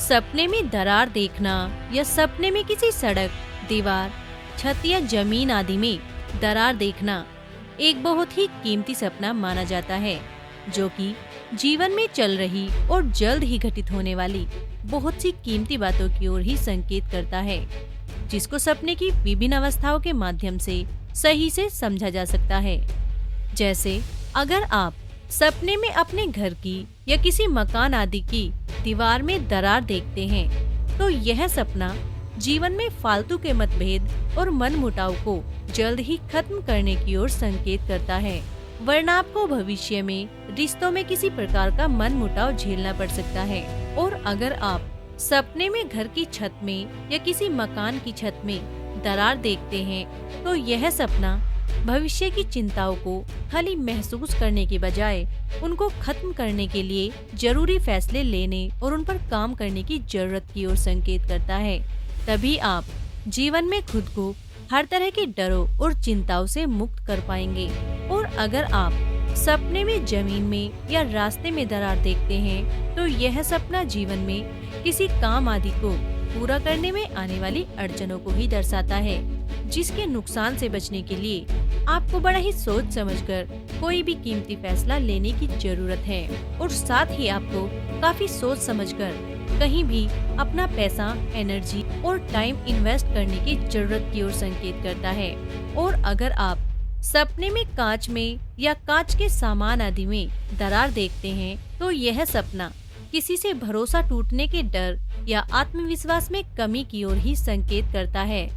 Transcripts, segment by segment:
सपने में दरार देखना या सपने में किसी सड़क, दीवार, छत या जमीन आदि में दरार देखना एक बहुत ही कीमती सपना माना जाता है, जो कि जीवन में चल रही और जल्द ही घटित होने वाली बहुत सी कीमती बातों की ओर ही संकेत करता है, जिसको सपने की विभिन्न अवस्थाओं के माध्यम से सही से समझा जा सकता है। जैसे अगर आप सपने में अपने घर की या किसी मकान आदि की दीवार में दरार देखते हैं, तो यह सपना जीवन में फालतू के मतभेद और मनमुटाव को जल्द ही खत्म करने की ओर संकेत करता है, वरना आपको भविष्य में रिश्तों में किसी प्रकार का मनमुटाव झेलना पड़ सकता है। और अगर आप सपने में घर की छत में या किसी मकान की छत में दरार देखते हैं, तो यह सपना भविष्य की चिंताओं को खाली महसूस करने के बजाय उनको खत्म करने के लिए जरूरी फैसले लेने और उन पर काम करने की जरूरत की ओर संकेत करता है। तभी आप जीवन में खुद को हर तरह के डरों और चिंताओं से मुक्त कर पाएंगे। और अगर आप सपने में जमीन में या रास्ते में दरार देखते हैं, तो यह सपना जीवन में किसी काम आदि को पूरा करने में आने वाली अड़चनों को ही दर्शाता है, जिसके नुकसान से बचने के लिए आपको बड़ा ही सोच समझकर कोई भी कीमती फैसला लेने की जरूरत है। और साथ ही आपको काफी सोच समझकर कहीं भी अपना पैसा, एनर्जी और टाइम इन्वेस्ट करने की जरूरत की ओर संकेत करता है। और अगर आप सपने में कांच में या कांच के सामान आदि में दरार देखते हैं, तो यह सपना किसी से भरोसा टूटने के डर या आत्मविश्वास में कमी की ओर ही संकेत करता है,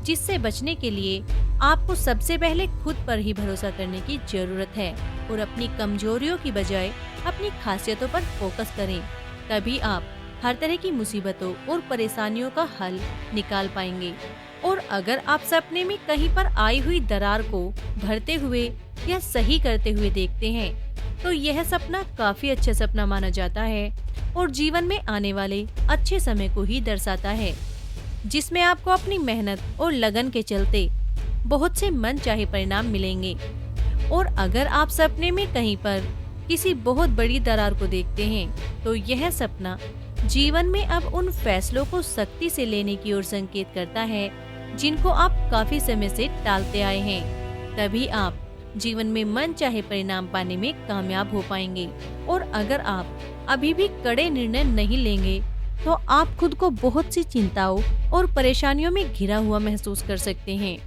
जिससे बचने के लिए आपको सबसे पहले खुद पर ही भरोसा करने की जरूरत है और अपनी कमजोरियों की बजाय अपनी खासियतों पर फोकस करें। तभी आप हर तरह की मुसीबतों और परेशानियों का हल निकाल पाएंगे। और अगर आप सपने में कहीं पर आई हुई दरार को भरते हुए या सही करते हुए देखते हैं, तो यह सपना काफी अच्छा सपना माना जाता है और जीवन में आने वाले अच्छे समय को ही दर्शाता है, जिसमें आपको अपनी मेहनत और लगन के चलते बहुत से मनचाहे परिणाम मिलेंगे। और अगर आप सपने में कहीं पर किसी बहुत बड़ी दरार को देखते हैं, तो यह सपना जीवन में अब उन फैसलों को सख्ती से लेने की ओर संकेत करता है, जिनको आप काफी समय से टालते आए हैं। तभी आप जीवन में मनचाहे परिणाम पाने में कामयाब हो पाएंगे। और अगर आप अभी भी कड़े निर्णय नहीं लेंगे, तो आप खुद को बहुत सी चिंताओं और परेशानियों में घिरा हुआ महसूस कर सकते हैं।